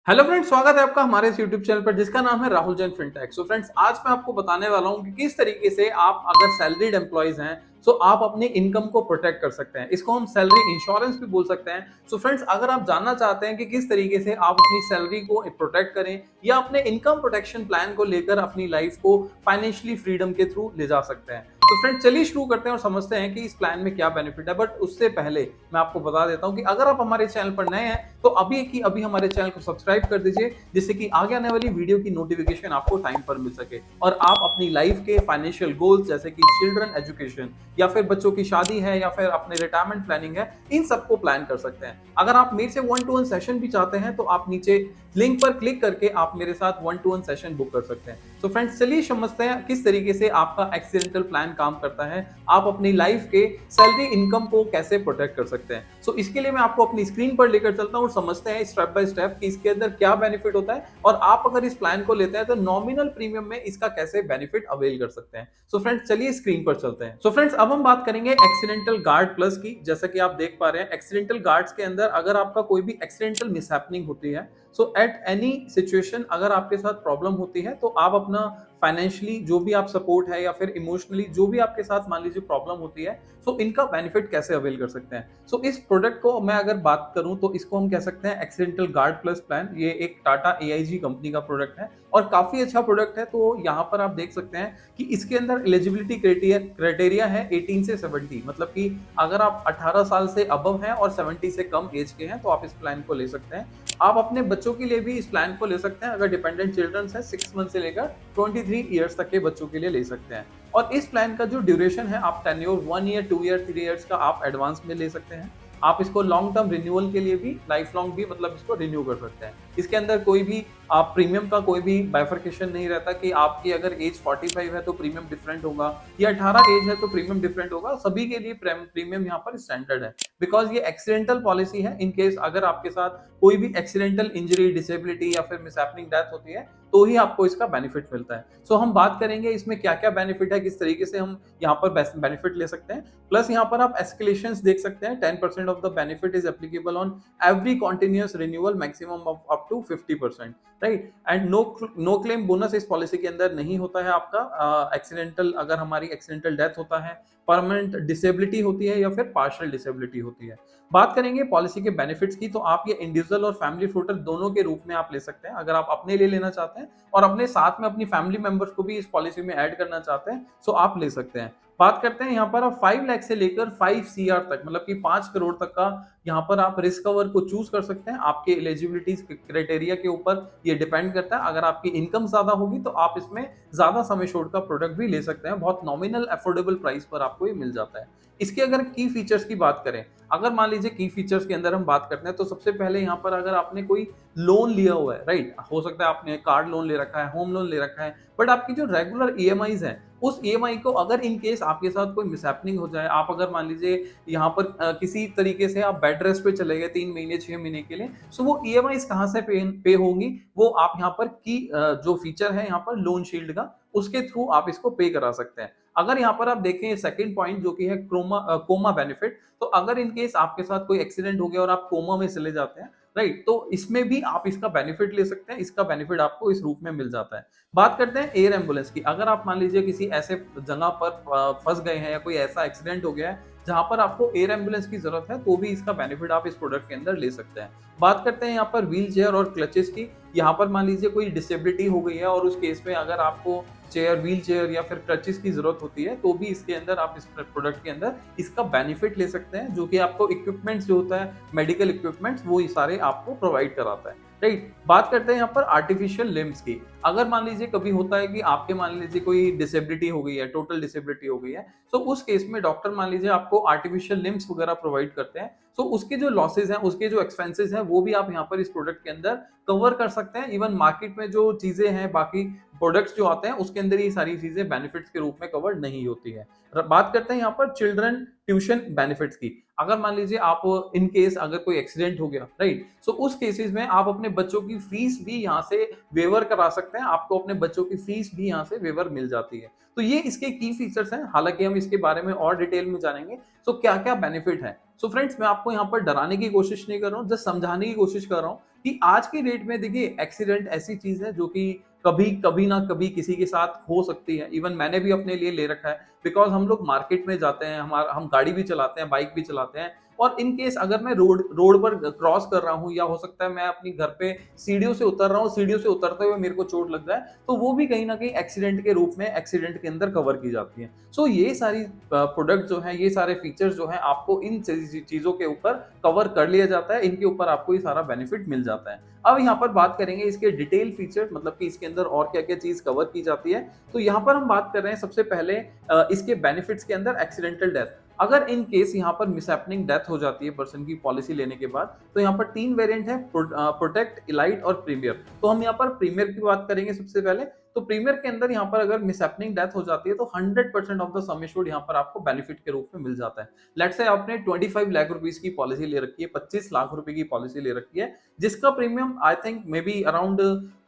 Hello friends, स्वागत है आपका हमारे इस यूट्यूब चैनल पर जिसका नाम है Rahul Jain fintech. So friends, आज मैं आपको बताने वाला हूं कि किस तरीके से आप अगर सैलरीड एम्प्लॉइज हैं तो आप अपने इनकम को प्रोटेक्ट कर सकते हैं। इसको हम सैलरी इंश्योरेंस भी बोल सकते हैं। सो फ्रेंड्स, अगर आप जानना चाहते हैं कि किस तरीके से आप अपनी सैलरी को प्रोटेक्ट करें या अपने इनकम प्रोटेक्शन प्लान को लेकर अपनी लाइफ को फाइनेंशियली फ्रीडम के थ्रू ले जा सकते हैं, तो फ्रेंड्स चलिए शुरू करते हैं और समझते हैं कि इस प्लान में क्या बेनिफिट है। बट उससे पहले मैं आपको बता देता हूं कि अगर आप हमारे चैनल पर नए हैं तो अभी की अभी हमारे चैनल को सब्सक्राइब कर दीजिए, जिससे कि आगे आने वाली वीडियो की नोटिफिकेशन आपको टाइम पर मिल सके और आप अपनी लाइफ के फाइनेंशियल गोल्स जैसे कि चिल्ड्रन एजुकेशन या फिर बच्चों की शादी है या फिर अपने रिटायरमेंट प्लानिंग है, इन सबको प्लान कर सकते हैं। अगर आप मेरे से 1-to-1 सेशन भी चाहते हैं तो आप नीचे लिंक पर क्लिक करके आप मेरे साथ 1-to-1 सेशन बुक कर सकते हैं। तो फ्रेंड्स, चलिए समझते हैं किस तरीके से आपका एक्सीडेंटल प्लान काम करता है, आप अपनी लाइफ के सैलरी इनकम को कैसे प्रोटेक्ट कर सकते हैं। सो इसके लिए मैं आपको अपनी स्क्रीन पर लेकर चलता हूं और समझते हैं स्टेप बाय स्टेप कि इसके अंदर क्या बेनिफिट होता है और आप अगर इस प्लान को लेते हैं तो नॉमिनल प्रीमियम में इसका कैसे बेनिफिट अवेल कर सकते हैं। सो फ्रेंड्स, चलिए स्क्रीन पर चलते हैं। सो फ्रेंड्स, अब हम बात करेंगे एक्सीडेंटल गार्ड प्लस की। जैसा कि आप देख पा रहे हैं, एक्सीडेंटल गार्ड्स के अंदर अगर आपका कोई भी एक्सीडेंटल मिसहैपनिंग होती है, सो एट एनी सिचुएशन अगर आपके साथ प्रॉब्लम होती है तो आप अपना फाइनेंशियली जो भी आप सपोर्ट है या फिर इमोशनली जो भी आपके साथ मान लीजिए प्रॉब्लम होती है, सो इनका बेनिफिट कैसे अवेल कर सकते हैं। सो इस प्रोडक्ट को मैं अगर बात करूं तो इसको हम कह सकते हैं एक्सीडेंटल गार्ड प्लस प्लान। ये एक टाटा एआईजी कंपनी का प्रोडक्ट है और काफी अच्छा प्रोडक्ट है। तो यहाँ पर आप देख सकते हैं कि इसके अंदर एलिजिबिलिटी क्राइटेरिया है 18 से 70, मतलब कि अगर आप 18 साल से अबव हैं और 70 से कम एज के हैं तो आप इस प्लान को ले सकते हैं। आप अपने बच्चों के लिए भी इस प्लान को ले सकते हैं। अगर डिपेंडेंट चिल्ड्रन है 6 मंथ से लेकर 23 ईयर्स तक के बच्चों के लिए ले सकते हैं। और इस प्लान का जो ड्यूरेशन है, आप टेन्योर 1 ईयर 2 ईयर 3 ईयर्स का आप एडवांस में ले सकते हैं। आप इसको लॉन्ग टर्म रिन्यूअल के लिए भी लाइफ लॉन्ग भी मतलब इसको रिन्यू कर सकते हैं। इसके अंदर कोई भी आप प्रीमियम का कोई भी बाइफर्केशन नहीं रहता कि आपकी अगर एज 45 है तो प्रीमियम डिफरेंट होगा या 18 एज है तो प्रीमियम डिफरेंट होगा। सभी के लिए प्रीमियम यहाँ पर स्टैंडर्ड है, बिकॉज ये एक्सीडेंटल पॉलिसी है। इन केस अगर आपके साथ कोई भी एक्सीडेंटल इंजरी, डिसेबिलिटी या फिर मिसहैपनिंग डेथ होती है तो ही आपको इसका बेनिफिट मिलता है। सो हम बात करेंगे इसमें क्या क्या बेनिफिट है, किस तरीके से हम यहाँ पर बेनिफिट ले सकते हैं। प्लस यहाँ पर आप एस्केलेशंस देख सकते हैं। 10% of the benefit is applicable on every continuous renewal, maximum of up to 50%, right. And no claim bonus इस पॉलिसी के अंदर नहीं होता है आपका। एक्सीडेंटल अगर हमारी एक्सीडेंटल डेथ होता है, परमानेंट डिसेबिलिटी होती है या फिर पार्शियल डिसेबिलिटी होती है। बात करेंगे पॉलिसी के बेनिफिट्स की, तो आप ये इंडिविजुअल और फैमिली फ्लोटर दोनों के रूप में आप ले सकते हैं। अगर आप अपने लिए लेना चाहते हैं और अपने साथ में अपनी फैमिली मेंबर्स को भी इस पॉलिसी में ऐड करना चाहते हैं, सो आप ले सकते हैं। बात करते हैं यहाँ पर आप 5 लाख से लेकर 5 सीआर तक, मतलब कि 5 करोड़ तक का यहाँ पर आप रिस्क कवर को चूज कर सकते हैं। आपके एलिजिबिलिटी क्राइटेरिया के ऊपर ये डिपेंड करता है। अगर आपकी इनकम ज्यादा होगी तो आप इसमें ज्यादा सम एश्योर्ड का प्रोडक्ट भी ले सकते हैं। बहुत नॉमिनल अफोर्डेबल प्राइस पर आपको ये मिल जाता है। इसके अगर की फीचर्स की बात करें, अगर मान लीजिए की फीचर्स के अंदर हम बात करते हैं, तो सबसे पहले यहाँ पर अगर आपने कोई लोन लिया हुआ है, राइट, हो सकता है आपने कार लोन ले रखा है, होम लोन ले रखा है, बट आपकी जो रेगुलर ईएमआईज है, उस ईएमआई को अगर इन केस आपके साथ कोई मिसहैपनिंग हो जाए, आप अगर मान लीजिए यहाँ पर किसी तरीके से आप बेड रेस्ट पे चले गए 3 महीने 6 महीने के लिए, सो वो ईएमआईज कहाँ से पे होंगी, वो आप यहाँ पर की जो फीचर है यहाँ पर लोन शील्ड का, उसके थ्रू आप इसको पे करा सकते हैं। अगर यहाँ पर आप देखें सेकंड पॉइंट जो कि है कोमा बेनिफिट, तो अगर इन केस आपके साथ कोई एक्सीडेंट हो गया और आप कोमा में चले जाते हैं, राइट, तो इसमें भी आप इसका बेनिफिट ले सकते हैं। इसका बेनिफिट आपको इस रूप में मिल जाता है। बात करते हैं एयर एम्बुलेंस की। अगर आप मान लीजिए किसी ऐसे जगह पर फंस गए हैं या कोई ऐसा एक्सीडेंट हो गया है जहां पर आपको एयर एम्बुलेंस की जरूरत है, तो भी इसका बेनिफिट आप इस प्रोडक्ट के अंदर ले सकते हैं। बात करते हैं यहाँ पर व्हील चेयर और क्लचेस की। यहाँ पर मान लीजिए कोई डिसेबिलिटी हो गई है और उस केस में अगर आपको व्हील चेयर या फिर क्रचेस की जरूरत होती है, तो भी इसके अंदर आप इस प्रोडक्ट के अंदर इसका बेनिफिट ले सकते हैं, जो कि आपको इक्विपमेंट्स जो होता है, मेडिकल इक्विपमेंट्स, वो सारे आपको प्रोवाइड कराता है, राइट। बात करते हैं यहाँ पर आर्टिफिशियल लिम्स की। अगर मान लीजिए कभी होता है कि आपके मान लीजिए कोई डिसेबिलिटी हो गई है, टोटल डिसेबिलिटी हो गई है, तो उस केस में डॉक्टर मान लीजिए आपको आर्टिफिशियल लिम्स वगैरह प्रोवाइड करते हैं, तो उसके जो लॉसेज हैं, उसके जो एक्सपेंसेस हैं, वो भी आप यहाँ पर इस प्रोडक्ट के अंदर कवर कर सकते हैं। इवन मार्केट में जो चीजें हैं, बाकी प्रोडक्ट्स जो आते हैं, उसके अंदर ये सारी चीजें बेनिफिट्स के रूप में कवर नहीं होती है। बात करते हैं यहाँ पर चिल्ड्रन ट्यूशन बेनिफिट्स की। अगर मान लीजिए आप इन केस अगर कोई एक्सीडेंट हो गया, राइट, सो उस केसेस में आप अपने बच्चों की फीस भी यहाँ से वेवर करा सकते हैं। आपको अपने बच्चों की फीस भी यहाँ से वेवर मिल जाती है। तो ये इसके की फीचर्स हैं। हालांकि हम इसके बारे में और डिटेल में जानेंगे। सो क्या क्या बेनिफिट है, सो फ्रेंड्स, मैं आपको यहाँ पर डराने की कोशिश नहीं कर रहा हूँ, जस्ट समझाने की कोशिश कर रहा हूँ कि आज की डेट में देखिए एक्सीडेंट ऐसी चीज है जो कि कभी कभी ना कभी किसी के साथ हो सकती है। इवन मैंने भी अपने लिए ले रखा है, बिकॉज हम लोग मार्केट में जाते हैं, हम गाड़ी भी चलाते हैं, बाइक भी चलाते हैं, और इन केस अगर मैं रोड रोड पर क्रॉस कर रहा हूँ, या हो सकता है मैं अपनी घर पे सीढ़ियों से उतर रहा हूँ, सीढ़ियों से उतरते हुए मेरे को चोट लग जाए, तो वो भी कहीं ना कहीं एक्सीडेंट के रूप में एक्सीडेंट के अंदर कवर की जाती है। सो ये सारी प्रोडक्ट जो है, ये सारे फीचर्स जो है, आपको इन चीजों के ऊपर कवर कर लिया जाता है, इनके ऊपर आपको ये सारा बेनिफिट मिल जाता है। अब यहाँ पर बात करेंगे इसके डिटेल फीचर, मतलब कि इसके अंदर और क्या क्या चीज कवर की जाती है। तो यहाँ पर हम बात कर रहे हैं सबसे पहले इसके बेनिफिट्स के अंदर एक्सीडेंटल डेथ। अगर इन केस यहाँ पर मिसहैपनिंग डेथ हो जाती है पर्सन की पॉलिसी लेने के बाद, तो यहाँ पर 3 वेरिएंट है, प्रोटेक्ट, इलाइट और प्रीमियर। तो हम यहाँ पर प्रीमियर की बात करेंगे सबसे पहले। तो प्रीमियर के अंदर यहाँ पर अगर मिसहैपनिंग डेथ हो जाती है तो 100% ऑफ द सम एश्योर्ड यहाँ पर आपको बेनिफिट के रूप में मिल जाता है। लेट्स से आपने 25 लाख रुपीस की पॉलिसी ले रखी है, 25 लाख रुपए की पॉलिसी ले रखी है, जिसका premium I think may be around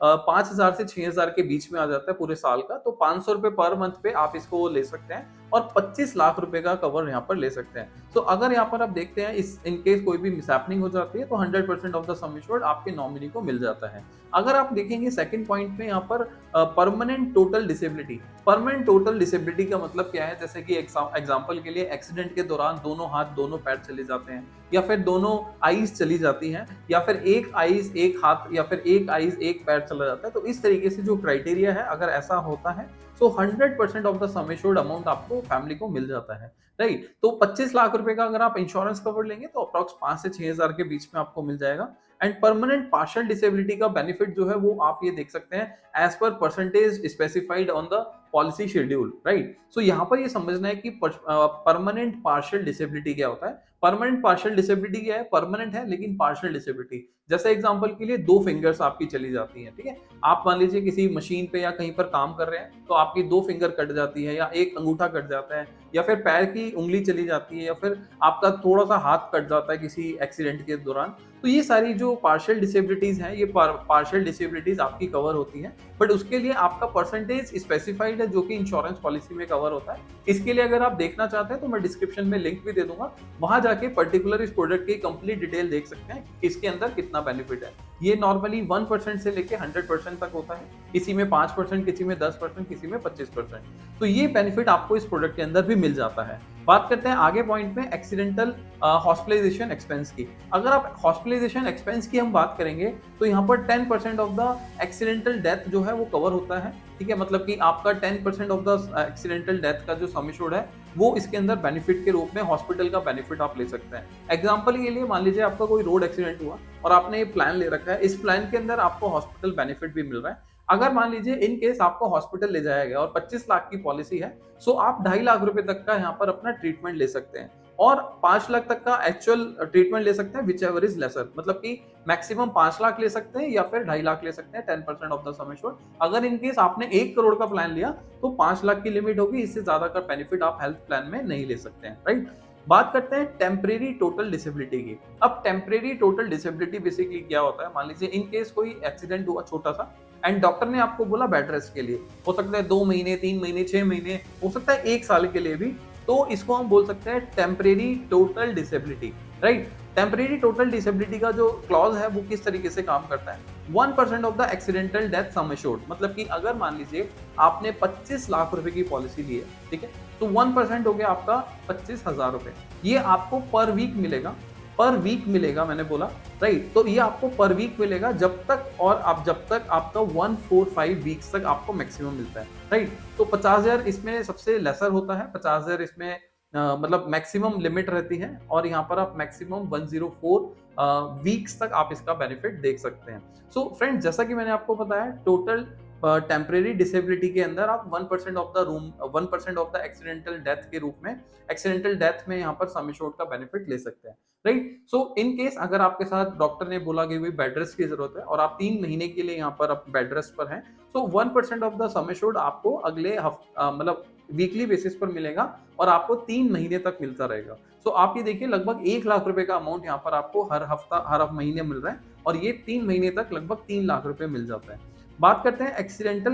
5,000 से 6,000 के बीच में आ जाता है पूरे साल का। तो 500 रुपए पर मंथ पे आप इसको ले सकते हैं और 25 लाख रुपए का कवर यहाँ पर ले सकते हैं। तो अगर यहाँ पर आप देखते हैं, इस इन केस कोई भी मिसहैपनिंग हो जाती है तो 100% ऑफ द सम एश्योर्ड आपके नॉमिनी को मिल जाता है। अगर आप देखेंगे सेकंड पॉइंट में यहाँ पर permanent total disability. Permanent total disability का मतलब क्या है? जैसे कि एग्जांपल के लिए एक्सीडेंट के दौरान दोनों हाथ दोनों पैर चले जाते हैं, या फिर दोनों आईज चली जाती हैं, या फिर एक आईज एक हाथ, या फिर एक आईज एक पैर चला जाता है। तो इस तरीके से जो क्राइटेरिया है, अगर ऐसा होता है तो 100% of the sum assured amount आपको फैमिली को मिल जाता है, राइट। तो 25 लाख रुपए का अगर आप इंश्योरेंस कवर लेंगे तो अप्रॉक्स 5 से 6,000 के बीच में आपको मिल जाएगा। एंड परमानेंट पार्शियल डिसेबिलिटी का बेनिफिट जो है वो आप ये देख सकते हैं as per percentage specified on the policy schedule, right. So यहाँ पर ये समझना है कि परमानेंट पार्शियल डिसेबिलिटी क्या होता है। परमानेंट पार्शियल डिसेबिलिटी क्या है? परमानेंट है लेकिन पार्शियल डिसेबिलिटी। जैसे एग्जांपल के लिए 2 फिंगर्स आपकी चली जाती हैं, ठीक है। आप मान लीजिए किसी मशीन पे या कहीं पर काम कर रहे हैं, तो आपकी 2 फिंगर कट जाती है, या एक अंगूठा कट जाता है, या फिर पैर की उंगली चली जाती है, या फिर आपका थोड़ा सा हाथ कट जाता है किसी एक्सीडेंट के दौरान। तो ये सारी जो पार्शियल डिसेबिलिटीज हैं, ये पार्शियल डिसेबिलिटीज आपकी कवर होती हैं, बट उसके लिए आपका परसेंटेज स्पेसिफाइड है जो कि इंश्योरेंस पॉलिसी में कवर होता है। इसके लिए अगर आप देखना चाहते हैं तो मैं डिस्क्रिप्शन में लिंक भी दे दूंगा, वहां जाके पर्टिकुलर इस प्रोडक्ट की कंप्लीट डिटेल देख सकते हैं कि इसके अंदर कितना बेनिफिट है। ये नॉर्मली 1% से लेके 100% तक होता है, किसी में 5%, किसी में 10%, किसी में 25%। तो ये बेनिफिट आपको इस प्रोडक्ट के अंदर भी मिल जाता है। बात करते हैं आगे पॉइंट में एक्सीडेंटल हॉस्पिटलाइजेशन एक्सपेंस की। अगर आप हॉस्पिटलाइजेशन एक्सपेंस की हम बात करेंगे तो यहाँ पर 10% ऑफ द एक्सीडेंटल डेथ जो है वो कवर होता है, ठीक है। मतलब कि आपका 10% ऑफ द एक्सीडेंटल डेथ का जो सम एश्योर्ड है वो इसके अंदर बेनिफिट के रूप में हॉस्पिटल का बेनिफिट आप ले सकते हैं। एग्जांपल के लिए मान लीजिए आपका कोई रोड एक्सीडेंट हुआ और आपने ये प्लान ले रखा है, इस प्लान के अंदर आपको हॉस्पिटल बेनिफिट भी मिल रहा है। अगर मान लीजिए इन केस आपको हॉस्पिटल ले जाया गया और 25 लाख की पॉलिसी है, सो आप 2.5 लाख रुपए तक का यहाँ पर अपना ट्रीटमेंट ले सकते हैं, और 5 लाख तक का एक्चुअल ट्रीटमेंट ले सकते हैं, विच एवर इज लेसर। मतलब कि मैक्सिमम 5 लाख ले सकते हैं या फिर 2.5 लाख ले सकते हैं, 10% ऑफ द सम एश्योर्ड। अगर इन केस आपने 1 करोड़ का प्लान लिया तो 5 लाख की लिमिट होगी, इससे ज्यादा का बेनिफिट आप हेल्थ प्लान में नहीं ले सकते हैं, राइट। बात करते हैं टेम्परेरी टोटल डिसेबिलिटी की। अब टेम्परेरी टोटल डिसेबिलिटी बेसिकली क्या होता है? मान लीजिए इन केस कोई एक्सीडेंट हुआ छोटा सा, एंड डॉक्टर ने आपको बोला बेड रेस्ट के लिए, हो सकता है 2 महीने, 3 महीने, 6 महीने, हो सकता है 1 साल के लिए भी, तो इसको हम बोल सकते हैं temporary total disability, right. Temporary total disability का जो क्लॉज है वो किस तरीके से काम करता है? 1% of the accidental death sum assured. मतलब कि अगर मान लीजिए आपने 25 लाख रुपए की पॉलिसी ली है, ठीक है, तो 1% हो गया आपका 25,000 रुपए। ये आपको पर वीक मिलेगा, पर वीक मिलेगा मैंने बोला, राइट। तो ये आपको पर वीक मिलेगा जब तक, और आप जब तक आपका 145 वीक्स तक आपको मैक्सिमम मिलता है, राइट। तो 50,000 इसमें सबसे लेसर होता है, 50,000 इसमें मतलब मैक्सिमम लिमिट रहती है, और यहाँ पर आप मैक्सिमम 104 वीक्स तक आप इसका बेनिफिट देख सकते हैं। सो फ्रेंड्स, जैसा कि मैंने आपको बताया, टोटल टेम्परेरी डिसेबिलिटी के अंदर आप 1% of the 1% of the accidental death के रूप में, एक्सीडेंटल डेथ में यहाँ पर सम एश्योर्ड का बेनिफिट ले सकते हैं, राइट। सो इन केस अगर आपके साथ डॉक्टर ने बोला कि भाई बेड रेस्ट की जरूरत है और आप 3 महीने के लिए यहाँ पर बेड रेस्ट पर हैं, तो 1% ऑफ द सम एश्योर्ड आपको अगले मतलब वीकली बेसिस पर मिलेगा, और आपको 3 महीने तक मिलता रहेगा। सो आप ये देखिए, लगभग 1 लाख रुपए का अमाउंट यहाँ पर आपको हर हफ्ता, हर महीने मिल रहा है, और ये 3 महीने तक लगभग 3 लाख रुपए मिल जाता है। बात करते हैं एक्सीडेंटल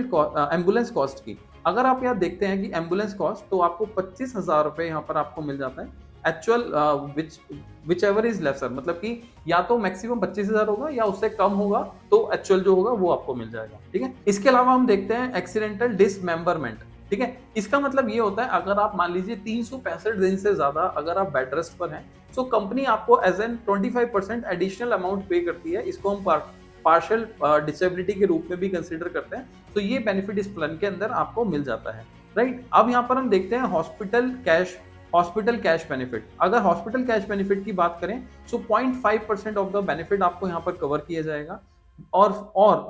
एम्बुलेंस कॉस्ट की। अगर आप यहाँ देखते हैं कि एम्बुलेंस कॉस्ट, तो आपको 25,000 रुपए यहाँ पर आपको मिल जाता है actual which ever is lesser, मतलब कि या तो मैक्सिमम 25,000 होगा या उससे कम होगा, तो एक्चुअल जो होगा वो आपको मिल जाएगा। ठीक है, इसके अलावा हम देखते हैं एक्सीडेंटल डिसमेंबरमेंट। ठीक है, इसका मतलब ये होता है अगर आप मान लीजिए 365 दिन से ज्यादा अगर आप बेड रेस्ट पर हैं, तो कंपनी आपको एज एन 25% एडिशनल अमाउंट पे करती है। इसको हम पार्शियल डिसेबिलिटी के रूप में भी कंसिडर करते हैं। तो ये बेनिफिट इस प्लान के अंदर आपको मिल जाता है। राइट, अब यहाँ पर हम देखते हैं हॉस्पिटल कैश बेनिफिट। अगर हॉस्पिटल कैश बेनिफिट की बात करें तो 0.5% ऑफ द बेनिफिट आपको यहाँ पर कवर किया जाएगा, और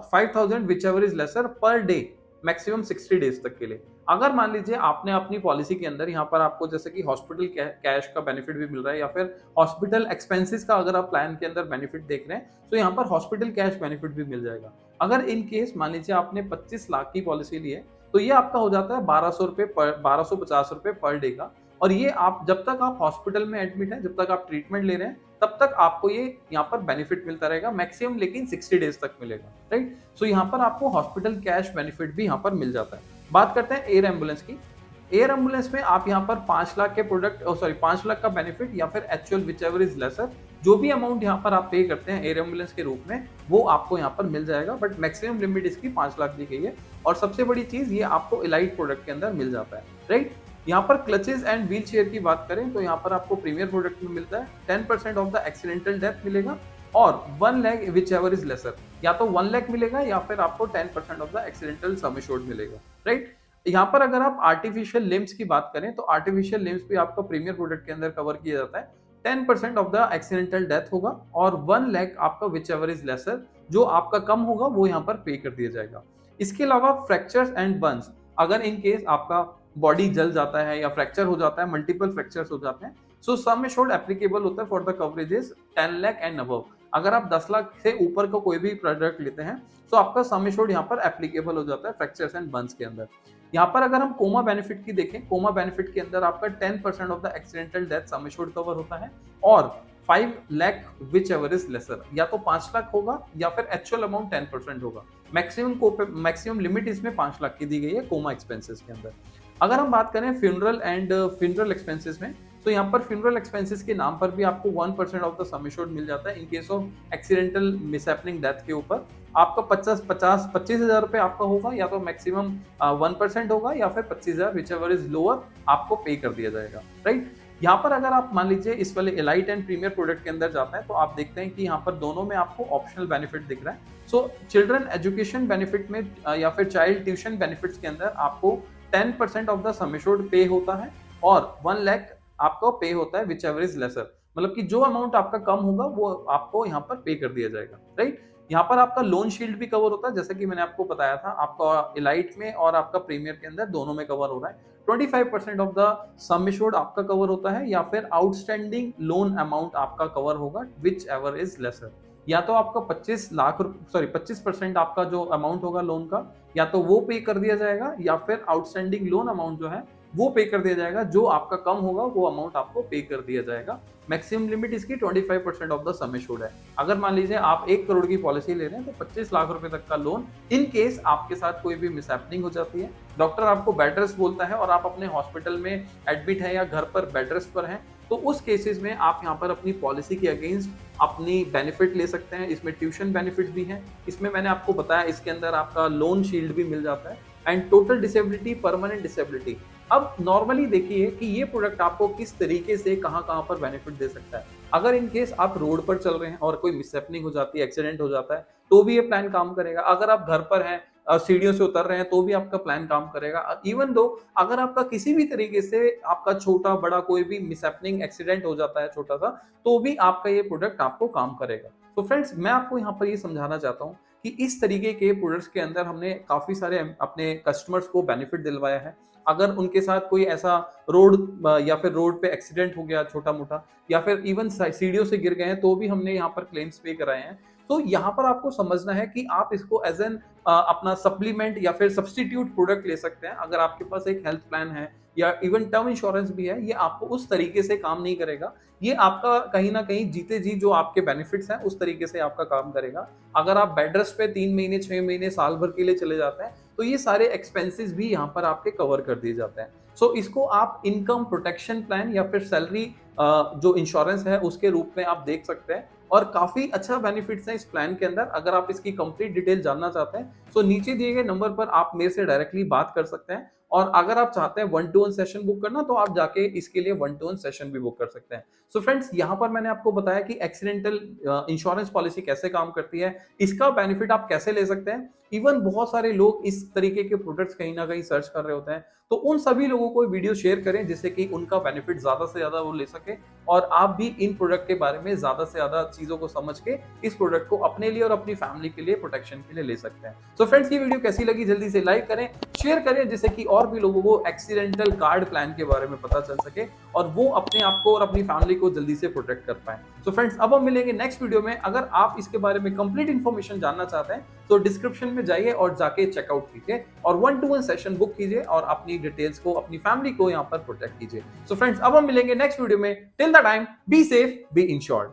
5,000 which ever is lesser per day, maximum 60 days तक के लिए। अगर मान लीजिए आपने अपनी पॉलिसी के अंदर यहाँ पर आपको जैसे कि हॉस्पिटल कैश का बेनिफिट भी मिल रहा है, या फिर हॉस्पिटल एक्सपेंसेस का अगर आप प्लान के अंदर बेनिफिट देख रहे हैं, तो यहाँ पर हॉस्पिटल कैश बेनिफिट भी मिल जाएगा। अगर इन केस मान लीजिए आपने 25 लाख की पॉलिसी ली है, तो ये आपका हो जाता है 1250 रुपए पर डे का। और ये आप जब तक आप हॉस्पिटल में एडमिट हैं, जब तक आप ट्रीटमेंट ले रहे हैं, तब तक आपको ये यहाँ पर बेनिफिट मिलता रहेगा, मैक्सिमम लेकिन 60 डेज तक मिलेगा। राइट, सो यहाँ पर आपको हॉस्पिटल कैश बेनिफिट भी यहाँ पर मिल जाता है। बात करते हैं एयर एम्बुलेंस की। एयर एम्बुलेंस में आप यहाँ पर 5 लाख के प्रोडक्ट 5 लाख का बेनिफिट, या फिर actual which ever is lesser, जो भी अमाउंट यहाँ पर आप पे करते हैं एयर एम्बुलेंस के रूप में, वो आपको यहाँ पर मिल जाएगा। बट मैक्सिमम लिमिट इसकी 5 लाख दी गई है। और सबसे बड़ी चीज ये आपको इलाइट प्रोडक्ट के अंदर मिल जाता है। राइट, यहाँ पर क्लचेज एंड व्हील चेयर की बात करें तो यहाँ पर आपको प्रीमियर प्रोडक्ट में मिलता है 10% ऑफ द एक्सीडेंटल डेथ मिलेगा, और 1 lakh which ever is lesser, या तो 1 लाख मिलेगा या फिर आपको 10% of the accidental sum assured मिलेगा। राइट, यहाँ पर अगर आप आर्टिफिशियल लिम्स की बात करें तो आर्टिफिशियल लिम्स भी आपको प्रीमियर प्रोडक्ट के अंदर कवर किया जाता है। 10% ऑफ द एक्सीडेंटल डेथ होगा, और 1 लाख आपका विच एवर इज लेसर, जो आपका कम होगा वो यहाँ पर पे कर दिया जाएगा। इसके अलावा फ्रैक्चर्स एंड बर्न्स, अगर इन केस आपका बॉडी जल जाता है या फ्रैक्चर हो जाता है, मल्टीपल फ्रैक्चर्स हो जाते हैं, सो सम एश्योर्ड एप्लीकेबल होता है for the coverages 10 lakh and above. अगर आप 10 लाख से ऊपर का कोई भी प्रोडक्ट लेते हैं, तो आपका सम एश्योर्ड यहाँ पर एप्लीकेबल हो जाता है फ्रैक्चर्स एंड बर्न्स के अंदर। यहाँ पर अगर हम कोमा बेनिफिट की देखें, कोमा बेनिफिट के अंदर आपका 10% of the accidental death sum assured cover होता है, और 5 lakh which ever is lesser, या तो 5 लाख होगा या फिर एक्चुअल अमाउंट 10% होगा। मैक्सिमम लिमिट इसमें 5 लाख की दी गई है कोमा एक्सपेंसेस के अंदर। अगर हम बात करें फ्यूनरल एक्सपेंसेस में, तो यहाँ पर फ्यूनरल एक्सपेंसेस के नाम पर भी आपको 1% ऑफ द सम एश्योर्ड मिल जाता है। In case of accidental mishappening death के ऊपर आपका 25,000 रुपए आपका होगा, या तो मैक्सिमम 1% होगा, या फिर 25,000 विच एवर इज लोअर आपको पे कर दिया जाएगा। राइट, यहाँ पर अगर आप मान लीजिए इस वाले एलाइट एंड प्रीमियर प्रोडक्ट के अंदर जाते हैं, तो आप देखते हैं कि यहाँ पर दोनों में आपको ऑप्शनल बेनिफिट दिख रहा है। सो चिल्ड्रन एजुकेशन बेनिफिट में या फिर चाइल्ड ट्यूशन बेनिफिट्स के अंदर आपको 10% ऑफ द सम एश्योर्ड पे होता है, और 1 लाख आपको पे होता है विच एवर इज लेसर, मतलब कि जो अमाउंट आपका कम होगा वो आपको यहाँ पर पे कर दिया जाएगा। राइट, यहाँ पर आपका लोन शील्ड भी कवर होता है, जैसा कि मैंने आपको बताया था, आपका इलाइट में और आपका प्रीमियर के अंदर दोनों में कवर हो रहा है। 25% ऑफ द सम एश्योर्ड आपका कवर होता है, या फिर आउटस्टैंडिंग लोन अमाउंट आपका कवर होगा विच एवर इज लेसर। या तो आपका 25% आपका जो अमाउंट होगा लोन का, या तो वो पे कर दिया जाएगा, या फिर आउटस्टैंडिंग लोन अमाउंट जो है वो पे कर दिया जाएगा। जो आपका कम होगा वो अमाउंट आपको पे कर दिया जाएगा। मैक्सिमम लिमिट इसकी 25% ऑफ द सम एश्योर्ड है। अगर मान लीजिए आप 1 करोड़ की पॉलिसी ले रहे हैं, तो 25 लाख रुपए तक का लोन, इन केस आपके साथ कोई भी मिसहैपनिंग हो जाती है, डॉक्टर आपको बेड रेस्ट बोलता है और आप अपने हॉस्पिटल में एडमिट है या घर पर बेड रेस्ट पर हैं, तो उस केसेस में आप यहाँ पर अपनी पॉलिसी के अगेंस्ट अपनी बेनिफिट ले सकते हैं। इसमें ट्यूशन बेनिफिट भी हैं, इसमें मैंने आपको बताया इसके अंदर आपका लोन शील्ड भी मिल जाता है, and total disability, permanent disability. अब नॉर्मली देखिए कि ये प्रोडक्ट आपको किस तरीके से कहाँ पर बेनिफिट दे सकता है। अगर इन केस आप रोड पर चल रहे हैं और कोई मिसहैपनिंग हो जाती है, एक्सीडेंट हो जाता है, तो भी ये प्लान काम करेगा। अगर आप घर पर हैं, सीढ़ियों से उतर रहे हैं, तो भी आपका प्लान काम करेगा। इवन दो अगर आपका किसी भी तरीके से आपका छोटा बड़ा कोई भी मिसहैपनिंग एक्सीडेंट हो जाता है छोटा सा, तो भी आपका ये प्रोडक्ट आपको काम करेगा। तो फ्रेंड्स, मैं आपको यहाँ पर ये समझाना चाहता हूँ कि इस तरीके के प्रोडक्ट्स के अंदर हमने काफी सारे अपने कस्टमर्स को बेनिफिट दिलवाया है। अगर उनके साथ कोई ऐसा रोड पे एक्सीडेंट हो गया छोटा मोटा, या फिर इवन सीढ़ियों से गिर गए हैं, तो भी हमने यहाँ पर क्लेम्स पे कराए हैं। तो यहाँ पर आपको समझना है कि आप इसको एज एन अपना सप्लीमेंट या फिर सब्सटीट्यूट प्रोडक्ट ले सकते हैं। अगर आपके पास एक हेल्थ प्लान है या इवन टर्म इंश्योरेंस भी है, ये आपको उस तरीके से काम नहीं करेगा। ये आपका कहीं ना कहीं जीते जी जो आपके बेनिफिट्स हैं उस तरीके से आपका काम करेगा। अगर आप बेड रेस्ट पे 3 महीने 6 महीने साल भर के लिए चले जाते हैं, तो ये सारे एक्सपेंसेस भी यहाँ पर आपके कवर कर दिए जाते हैं। सो इसको आप इनकम प्रोटेक्शन प्लान या फिर सैलरी जो इंश्योरेंस है उसके रूप में आप देख सकते हैं। और काफी अच्छा बेनिफिट्स हैं इस प्लान के अंदर। अगर आप इसकी कंप्लीट डिटेल जानना चाहते हैं तो नीचे दिए गए नंबर पर आप मेरे से डायरेक्टली बात कर सकते हैं। और अगर आप चाहते हैं 1-to-1 सेशन बुक करना तो आप जाके इसके लिए 1-to-1 सेशन भी बुक कर सकते हैं। सो फ्रेंड्स, यहाँ पर मैंने आपको बताया कि एक्सीडेंटल इंश्योरेंस पॉलिसी कैसे काम करती है, इसका बेनिफिट आप कैसे ले सकते हैं। इवन बहुत सारे लोग इस तरीके के प्रोडक्ट्स कहीं ना कहीं सर्च कर रहे होते हैं, तो उन सभी लोगों को वीडियो शेयर करें जिससे कि उनका बेनिफिट ज्यादा से ज्यादा वो ले सके और आप भी इन प्रोडक्ट के बारे में ज्यादा से ज्यादा चीजों को समझ के इस प्रोडक्ट को अपने लिए और अपनी फैमिली के लिए प्रोटेक्शन के लिए ले सकते हैं। सो फ्रेंड्स, ये वीडियो कैसी लगी जल्दी से लाइक करें, शेयर करें, जिससे कि और भी लोगों को एक्सीडेंटल कार्ड प्लान के बारे में पता चल सके और वो अपने आप को और अपनी फैमिली को जल्दी से प्रोटेक्ट कर पाए। सो फ्रेंड्स, अब हम मिलेंगे नेक्स्ट वीडियो में। अगर आप इसके बारे में कंप्लीट इन्फॉर्मेशन जानना चाहते हैं तो डिस्क्रिप्शन में जाइए और जाके चेकआउट कीजिए और 1-to-1 सेशन बुक कीजिए और अपनी डिटेल्स को, अपनी फैमिली को यहाँ पर प्रोटेक्ट कीजिए। सो फ्रेंड्स, अब हम मिलेंगे नेक्स्ट वीडियो में। Till the time, be safe, be insured.